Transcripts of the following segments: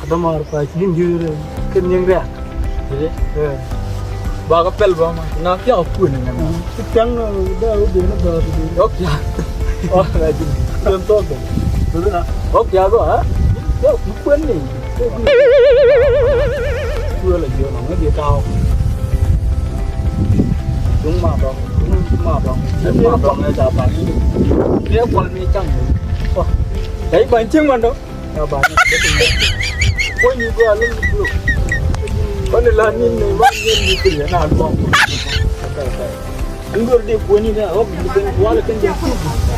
ada mar pa chin jure ken yang ra ba ka pel ba ma na kya ku ni na tang da u de na ba de ok ya oh la ji don to do na ok ya go ha yo ku ni ku la jo na ngi tao đúng mà bông này là bạn nếu con đi chăng đấy bạn chứ mà đâu là bạn có nhiều cái lên được con này là nhìn này bạn nhìn như thế nào không anh vừa đi cuốn như thế nào bên quá là cái gì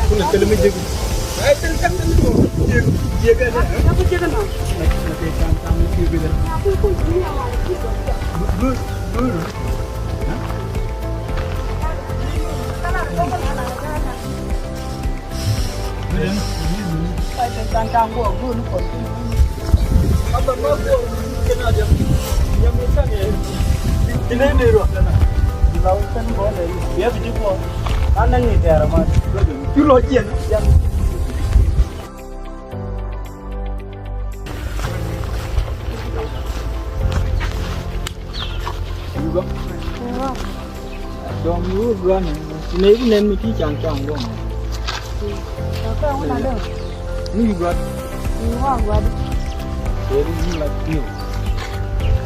cũng là cái mình chơi đấy chân chân chơi cái này chơi cái nào cái cam cam chơi cái này phải tan trang của vườn còn các bạn nói của cái nào chứ em mới sang này cái này này rồi lâu chân có này biết gì chứ anh đang nghỉ hè rồi mà cứ lo chuyện em cho mưa gần nếu nên mình chỉ chẳng luôn cái ông nào được như vậy ngon quá đi như là nhiều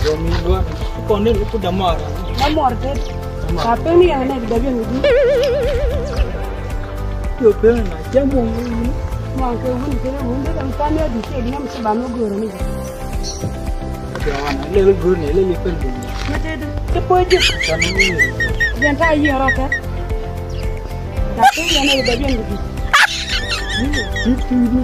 rồi mình luôn còn nên cũng đâm mỏ thế tapi ni yang nak dibagian itu tu pun nak jamu mau ke pun dia kan tanya di sini mesti bantu guru ni jangan lele guru ni lele pun macam tu cepat je jangan tak iya rakyat tapi yang nak dibagian itu itu ini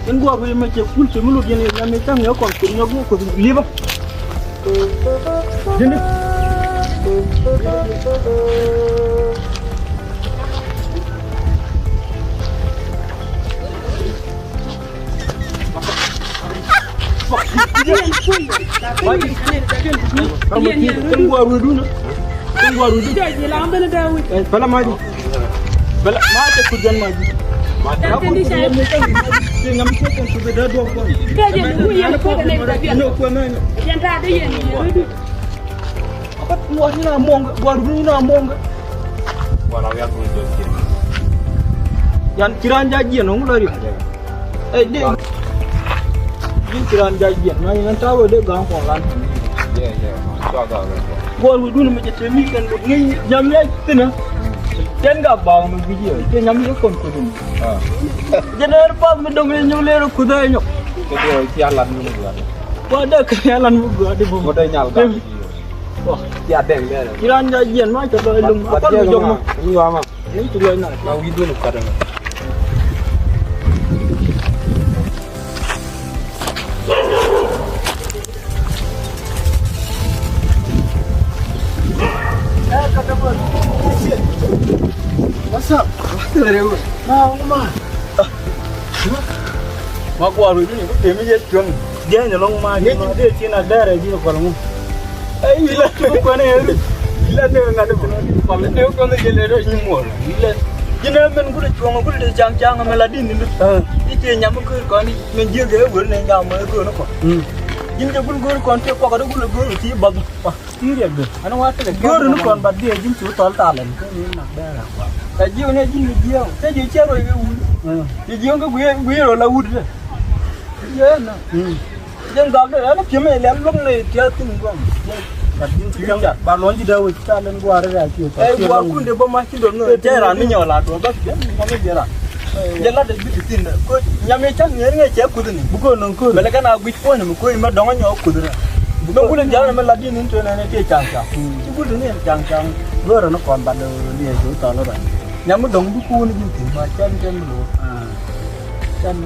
kan gua boleh macam pun semua dia ni yang macam ni kon punya gua ko liba jadi tunggu dulu jadi lambat dah bala maju bala maju kujan maju aku dia ngam kan sudah dah dua kali dia nunggu yang ko naik tapi ko naik yang ada yang apa buah ni namong buah dulu namong buah yang tu yang kiran janji nong lari dia kiran janji mana yang tahu dia gang kolan buah dulu macam semikan ni jamnya itu na jangan gak bang video dia nyambi kon kudun jangan pas mendongeng nyolero kudai nyok kedua sialan ni gua ada kenalan gua di bawah ada nyalkan wah tiada yang dia kiran janjian mah coba lung apa lu jom ini mah ini tu lain nak mau video nak kadang What's up? Mau mah. Mak gua dulu ni, dia macam tuan. Dia nyolong mah, dia Cina darah dia kalau. Bila tu kau ni, bila tu ngada benar. Kalau dia kau ni jelera ni mur. Bila Cina men gua cuang gua dia jang meladi ni. Itu nyamuk kau ni menjaga gua ni nyamuk gua nak. Jin jabul gor kon te ko gadu gor ti bag pa ti re de ana wa te gor nu kon bad de jin chu tol talen ko ni nak da ra kwa ta jiu ne jin jiu te ji che ro ge u ji jiu ko gui ro la u de ye na jin ga de na pye me le long ne ti tin ko bad jin ti yang ba lon ji da u ta len gwa ra ti ko gwa kun de ba ma ki do no te ra ni nyo la do ba ke ma me de ra jela de bi tin ko nyame chan nge che kuduni buko non ko mele kana gwi po ne ko ma donga nyo kudura buko kulen jara me ladi nin to ne te changa ti kudu ne changa goro no kon ba do ni jo to lo ba nyam dong buku ni ti ma chan lo chan